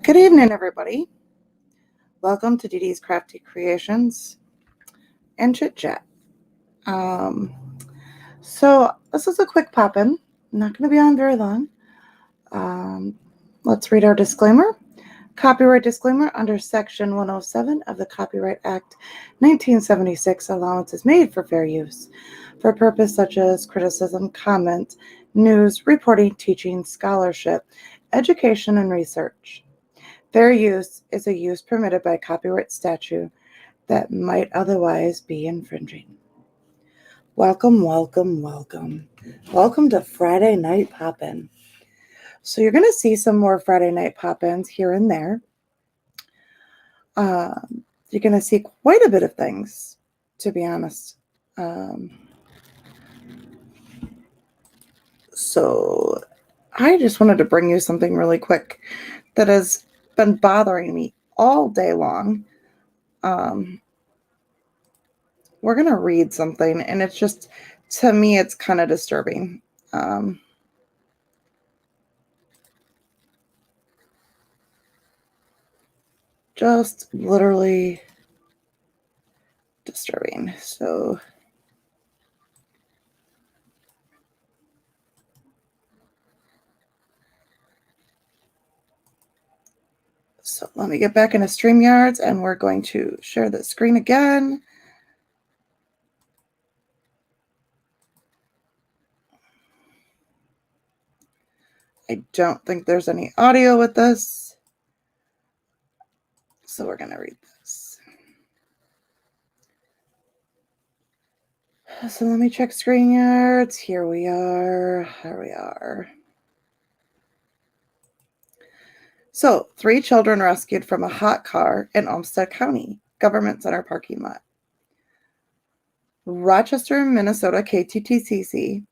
Good evening, everybody. Welcome to Dee Dee's Crafty Creations and Chit Chat. So this is a quick pop-in. I'm not going to be on very long. Let's read our disclaimer. Copyright disclaimer under Section 107 of the Copyright Act 1976. Allowance is made for fair use for a purpose such as criticism, comment, news, reporting, teaching, scholarship, education, and research. Fair use is a use permitted by copyright statute that might otherwise be infringing. Welcome, welcome, welcome. Welcome to Friday Night Pop-In. So you're going to see some more Friday Night Pop-Ins here and there. You're going to see quite a bit of things, to be honest. So I just wanted to bring you something really quick that has been bothering me all day long. We're going to read something, and it's just, to me, it's kind of disturbing. Just literally disturbing. So let me get back into StreamYards, and we're going to share the screen again. I don't think there's any audio with this, so we're going to read this. So let me check StreamYards. Here we are. So 3 children rescued from a hot car in Olmsted County Government Center parking lot. Rochester, Minnesota, KTTCC.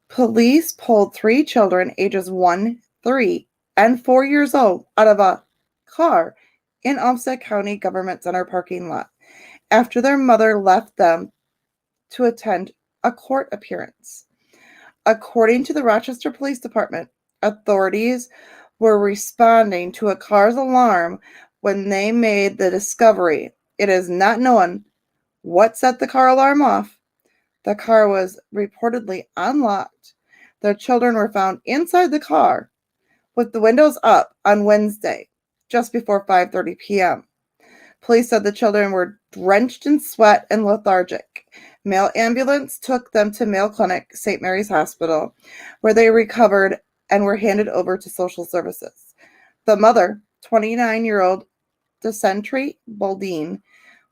Police pulled 3 children ages 1, 3, and 4 years old out of a car in Olmsted County Government Center parking lot after their mother left them to attend a court appearance. According to the Rochester Police Department, authorities were responding to a car's alarm when they made the discovery. It is not known what set the car alarm off. The car was reportedly unlocked. The children were found inside the car with the windows up on Wednesday, just before 5:30 p.m. Police said the children were drenched in sweat and lethargic. Mail ambulance took them to Mayo Clinic, St. Mary's Hospital, where they recovered and were handed over to social services. The mother, 29-year-old Desentry Baldine,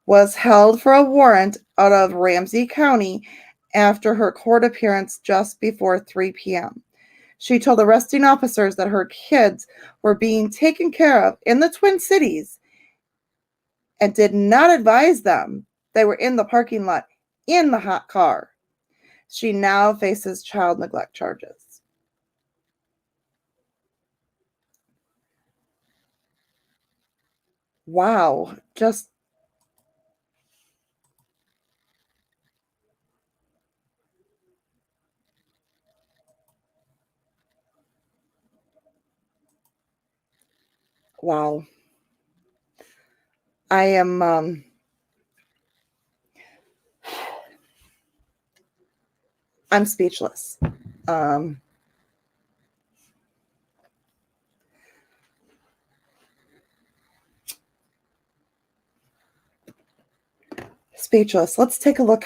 was held for a warrant out of Ramsey County after her court appearance just before 3 p.m. She told arresting officers that her kids were being taken care of in the Twin Cities and did not advise them they were in the parking lot in the hot car. She now faces child neglect charges. Wow, just wow. I am I'm speechless. Speechless. Let's take a look.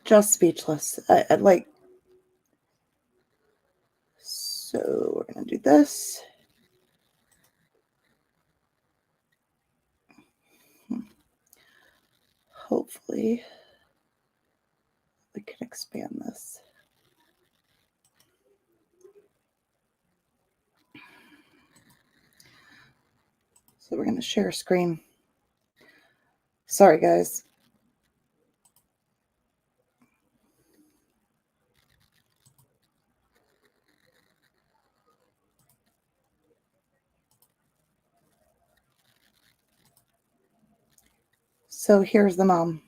Just speechless. Like, so we're going to do this. Hopefully we can expand this. So we're going to share screen. Sorry, guys. So here's the mom.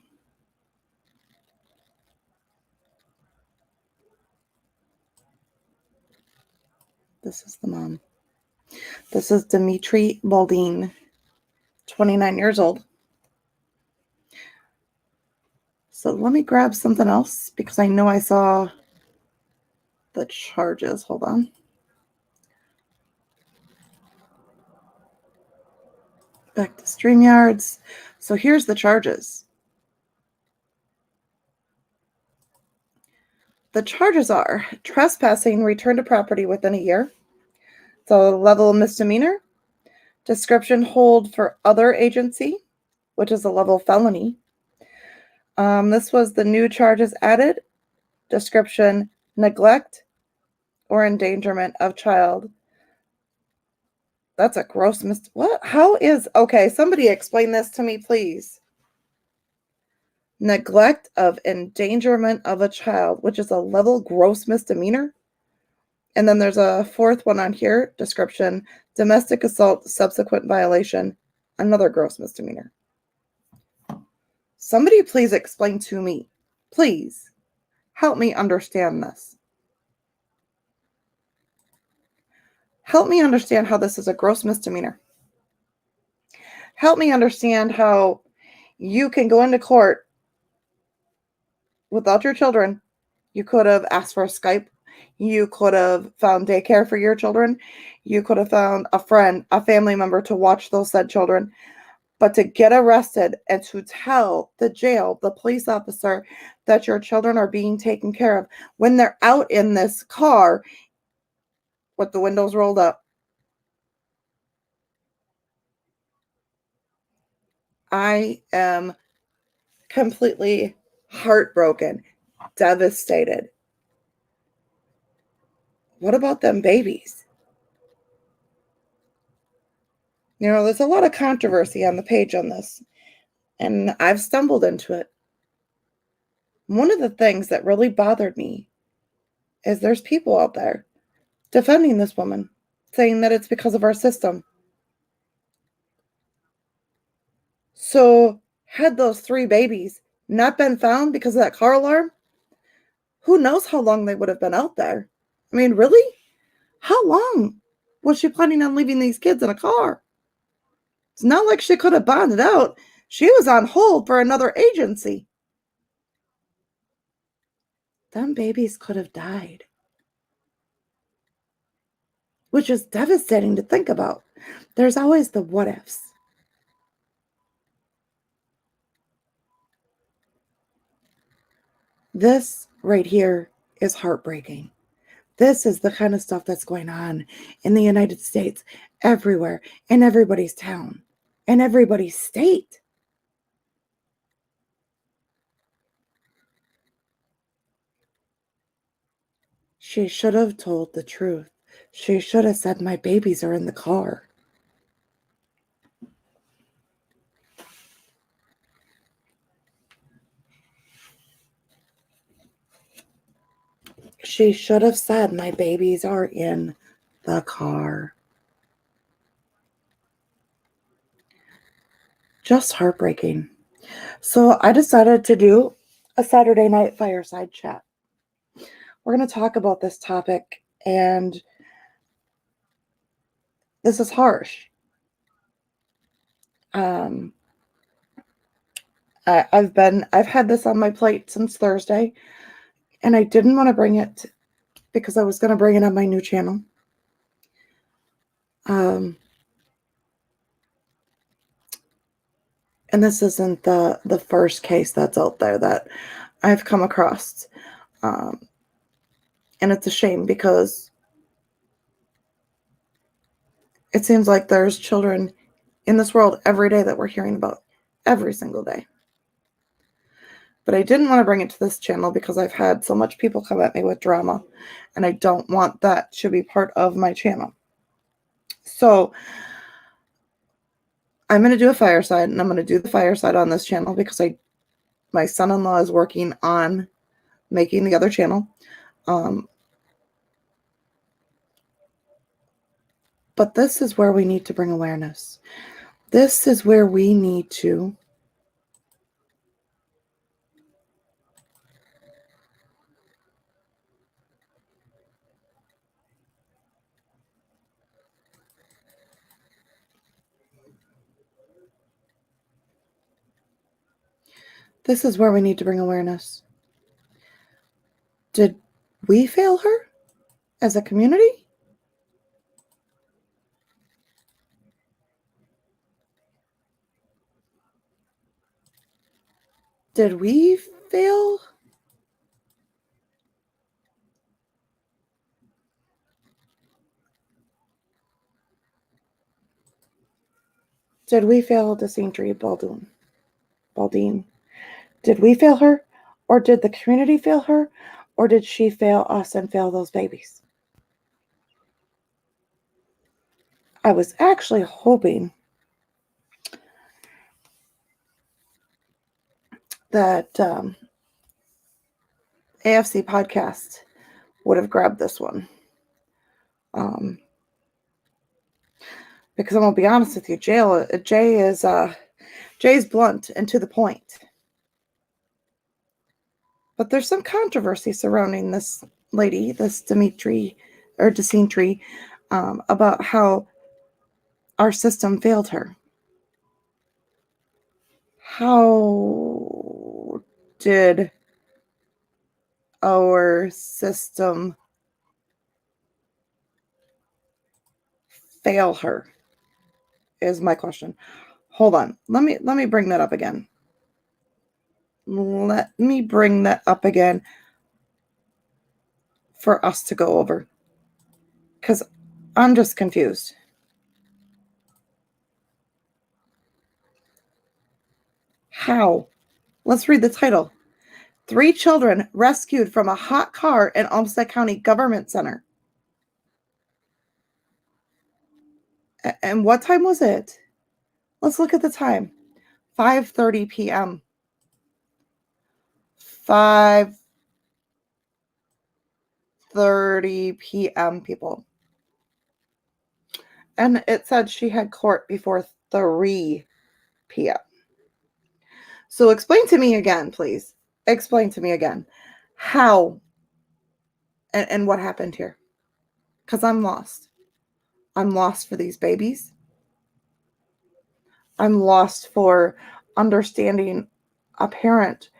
this is the mom. This is Dimitri Baldin, 29 years old. So let me grab something else because I know I saw the charges. Hold on. Back to StreamYards. So here's the charges. The charges are trespassing, return to property within a year. So level of misdemeanor. Description hold for other agency, which is a level felony. This was the new charges added. Description, neglect or endangerment of child. That's a gross what? How is, okay, somebody explain this to me, please. Neglect of endangerment of a child, which is a level gross misdemeanor. And then there's a fourth one on here, description, domestic assault, subsequent violation, another gross misdemeanor. Somebody please explain to me. Please help me understand this. Help me understand how this is a gross misdemeanor. Help me understand how you can go into court without your children. You could have asked for a Skype. You could have found daycare for your children. You could have found a friend, a family member to watch those said children. But to get arrested and to tell the jail, the police officer, that your children are being taken care of when they're out in this car with the windows rolled up. I am completely heartbroken, devastated. What about them babies? You know, there's a lot of controversy on the page on this, and I've stumbled into it. One of the things that really bothered me is there's people out there defending this woman, saying that it's because of our system. So, had those 3 babies not been found because of that car alarm, who knows how long they would have been out there? I mean, really? How long was she planning on leaving these kids in a car? It's not like she could have bonded out. She was on hold for another agency. Them babies could have died, which is devastating to think about. There's always the what ifs. This right here is heartbreaking. This is the kind of stuff that's going on in the United States, everywhere, in everybody's town, in everybody's state. She should have told the truth. She should have said, my babies are in the car. She should have said, my babies are in the car. Just heartbreaking. So I decided to do a Saturday night fireside chat. We're going to talk about this topic, and this is harsh. I've had this on my plate since Thursday, and I didn't want to bring it because I was going to bring it on my new channel. And this isn't the first case that's out there that I've come across. And it's a shame because it seems like there's children in this world every day that we're hearing about, every single day. But I didn't want to bring it to this channel because I've had so much people come at me with drama, and I don't want that to be part of my channel. So I'm going to do a fireside, and I'm going to do the fireside on this channel because my son-in-law is working on making the other channel. But this is where we need to bring awareness. This is where we need to This is where we need to bring awareness. Did we fail her as a community? Did we fail? Did we fail Desintry Baldine? Did we fail her? Or did the community fail her? Or did she fail us and fail those babies? I was actually hoping that AFC podcast would have grabbed this one. Because I'm gonna be honest with you, Jay's blunt and to the point. But there's some controversy surrounding this lady, this Desintry, about how our system failed her. How did our system fail her? Is my question. Hold on. Let me bring that up again. Let me bring that up again for us to go over. Because I'm just confused. How? Let's read the title. 3 children rescued from a hot car in Olmsted County Government Center. And what time was it? Let's look at the time. 5:30 p.m. 5:30 p.m. people. And it said she had court before 3 p.m. So explain to me again, please. Explain to me again. How and what happened here? Because I'm lost. I'm lost for these babies. I'm lost for understanding a parent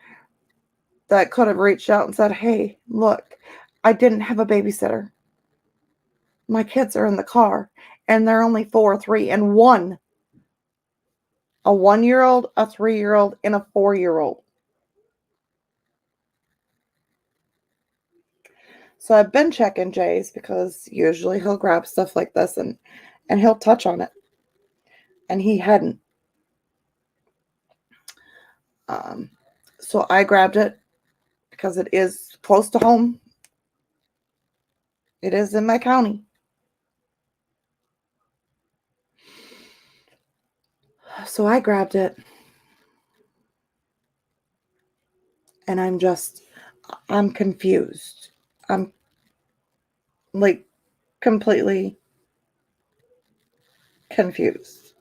that could have reached out and said, hey, look, I didn't have a babysitter. My kids are in the car, and they're only 4, 3, and 1. A 1-year-old, a 3-year-old, and a 4-year-old. So I've been checking Jay's because usually he'll grab stuff like this and he'll touch on it. And he hadn't. So I grabbed it because it is close to home. It is in my county. So I grabbed it. And I'm confused. I'm like completely confused.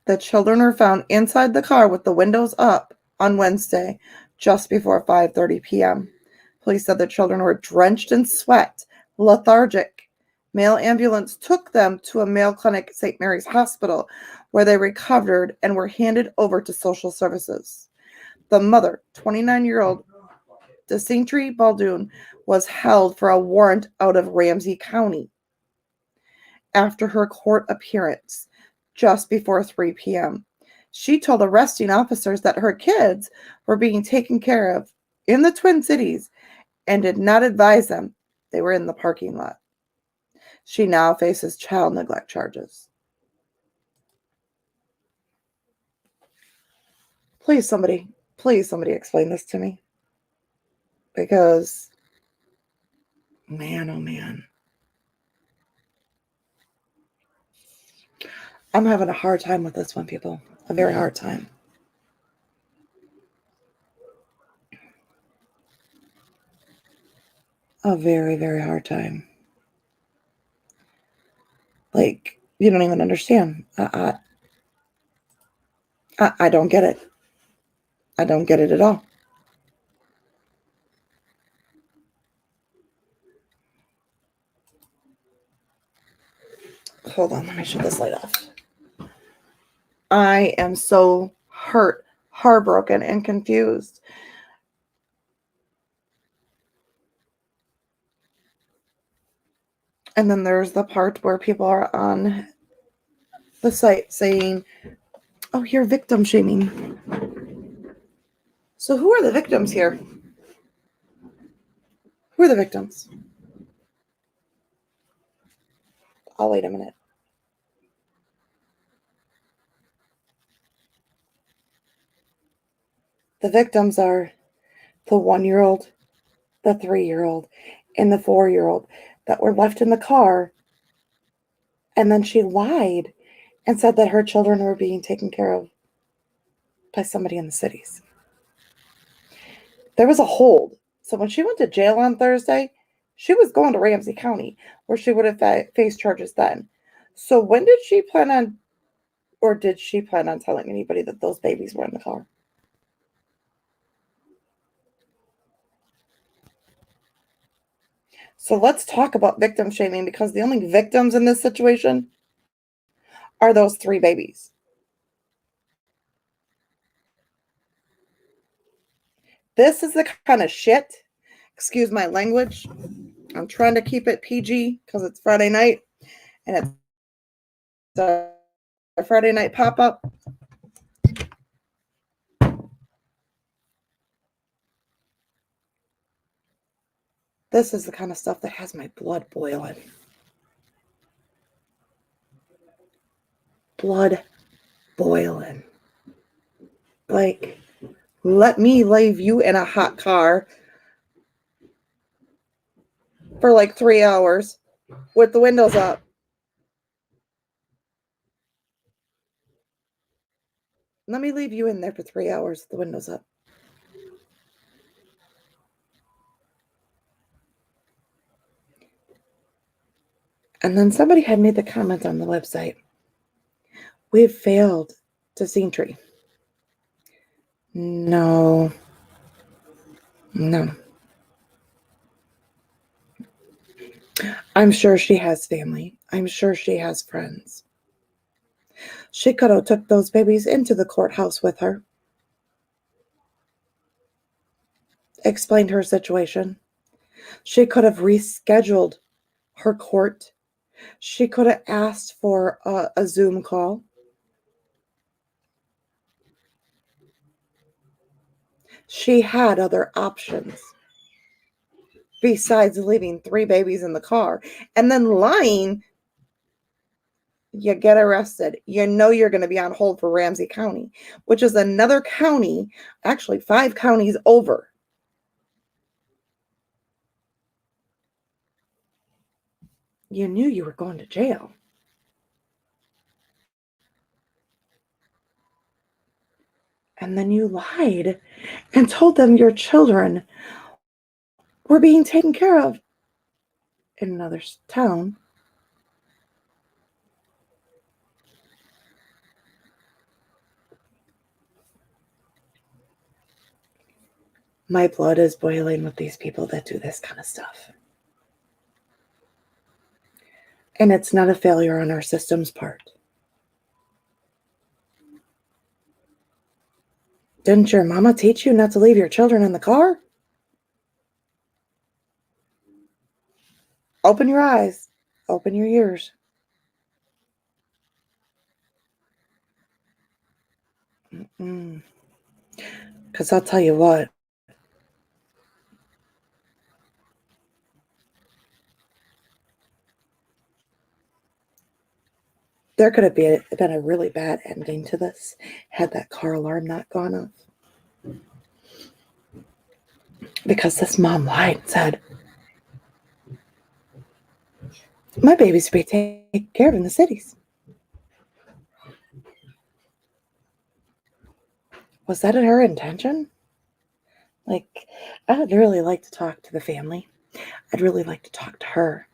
The children were found inside the car with the windows up on Wednesday, just before 5:30 p.m. Police said the children were drenched in sweat, lethargic. Mail ambulance took them to a Mayo Clinic at St. Mary's Hospital, where they recovered and were handed over to social services. The mother, 29-year-old Desintry Baldine, was held for a warrant out of Ramsey County after her court appearance just before 3 p.m. She told arresting officers that her kids were being taken care of in the Twin Cities and did not advise them they were in the parking lot. She now faces child neglect charges. Please, somebody explain this to me. Because, man, oh man. I'm having a hard time with this one, people. A very hard time. A very, very hard time. Like, you don't even understand. I don't get it. I don't get it at all. Hold on, let me shut this light off. I am so hurt, heartbroken, and confused. And then there's the part where people are on the site saying, oh, you're victim shaming. So who are the victims here? Who are the victims? Oh, wait a minute. The victims are the 1-year-old, the 3-year-old, and the 4-year-old that were left in the car. And then she lied and said that her children were being taken care of by somebody in the cities. There was a hold. So when she went to jail on Thursday, she was going to Ramsey County, where she would have faced charges then. So when did she plan on, or did she plan on telling anybody that those babies were in the car? So let's talk about victim shaming, because the only victims in this situation are those 3 babies. This is the kind of shit, excuse my language, I'm trying to keep it PG because it's Friday night and it's a Friday night pop-up. This is the kind of stuff that has my blood boiling. Blood boiling. Like, let me leave you in a hot car for like 3 hours with the windows up. Let me leave you in there for 3 hours with the windows up. And then somebody had made the comment on the website, we've failed to Sentry. No. I'm sure she has family. I'm sure she has friends. She could have took those babies into the courthouse with her, explained her situation. She could have rescheduled her court. She could have asked for a Zoom call. She had other options besides leaving 3 babies in the car and then lying. You get arrested. You know you're going to be on hold for Ramsey County, which is another county, actually 5 counties over. You knew you were going to jail. And then you lied and told them your children were being taken care of in another town. My blood is boiling with these people that do this kind of stuff. And it's not a failure on our system's part. Didn't your mama teach you not to leave your children in the car? Open your eyes. Open your ears. Because I'll tell you what. There could have been a really bad ending to this had that car alarm not gone off. Because this mom lied and said, my babies will be taken care of in the cities. Was that her intention? Like, I'd really like to talk to the family. I'd really like to talk to her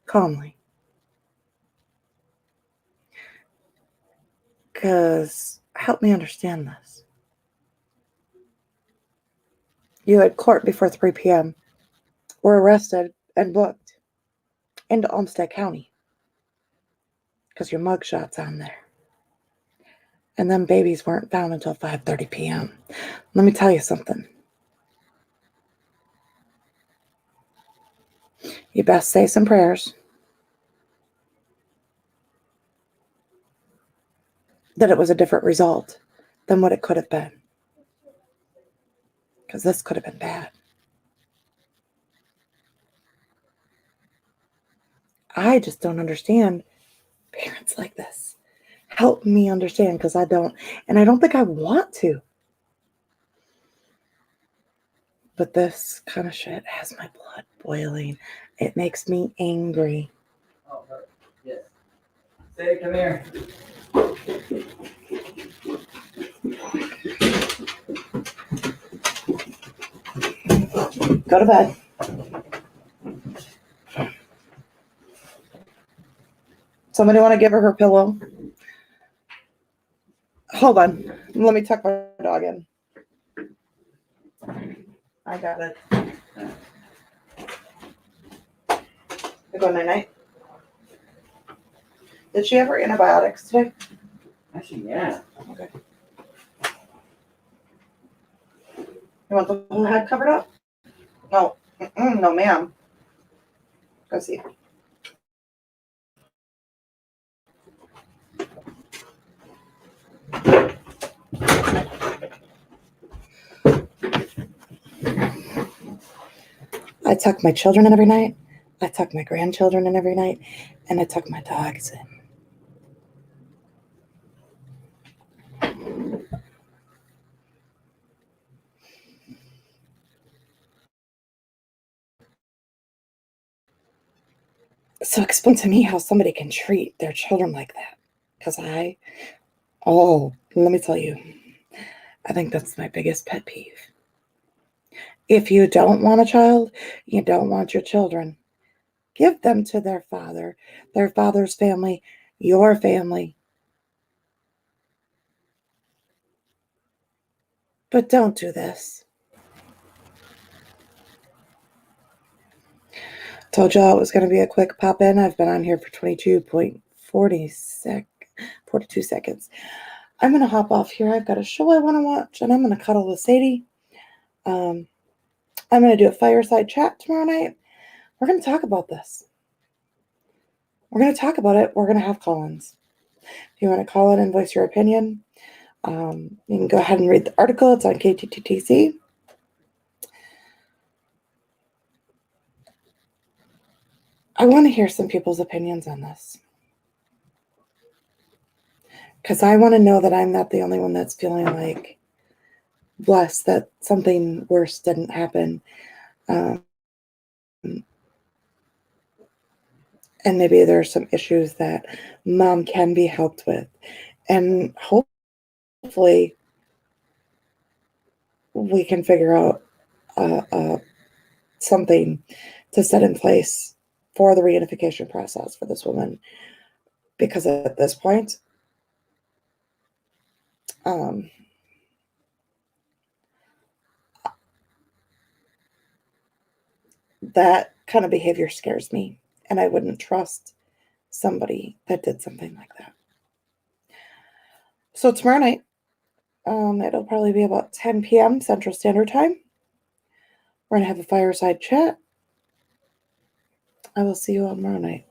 calmly. Because help me understand this. You had court before 3 p.m., were arrested and booked into Olmsted County because your mugshot's on there. And then babies weren't found until 5:30 p.m. Let me tell you something. You best say some prayers that it was a different result than what it could have been. Because this could have been bad. I just don't understand parents like this. Help me understand, because I don't, and I don't think I want to. But this kind of shit has my blood boiling. It makes me angry. Oh, yes. Say, come here. Go to bed. Somebody want to give her pillow? Hold on. Let me tuck my dog in. I got it. You go night-night. Did she have her antibiotics today? Actually, yeah. Okay. You want the whole head covered up? No. No, ma'am. Go see. I tuck my children in every night. I tuck my grandchildren in every night. And I tuck my dogs in. So explain to me how somebody can treat their children like that. Because let me tell you, I think that's my biggest pet peeve. If you don't want a child, you don't want your children, give them to their father's family, your family. But don't do this. Told y'all it was going to be a quick pop in. I've been on here for 42 seconds. I'm going to hop off here. I've got a show I want to watch, and I'm going to cuddle with Sadie. I'm going to do a fireside chat tomorrow night. We're going to talk about this. We're going to talk about it. We're going to have call-ins. If you want to call in and voice your opinion, you can go ahead and read the article. It's on KTTC. I want to hear some people's opinions on this. Because I want to know that I'm not the only one that's feeling like blessed that something worse didn't happen. And maybe there are some issues that mom can be helped with. And hopefully we can figure out something to set in place for the reunification process for this woman. Because at this point, that kind of behavior scares me, and I wouldn't trust somebody that did something like that. So tomorrow night, it'll probably be about 10 p.m. Central Standard Time. We're going to have a fireside chat. I will see you all tomorrow night.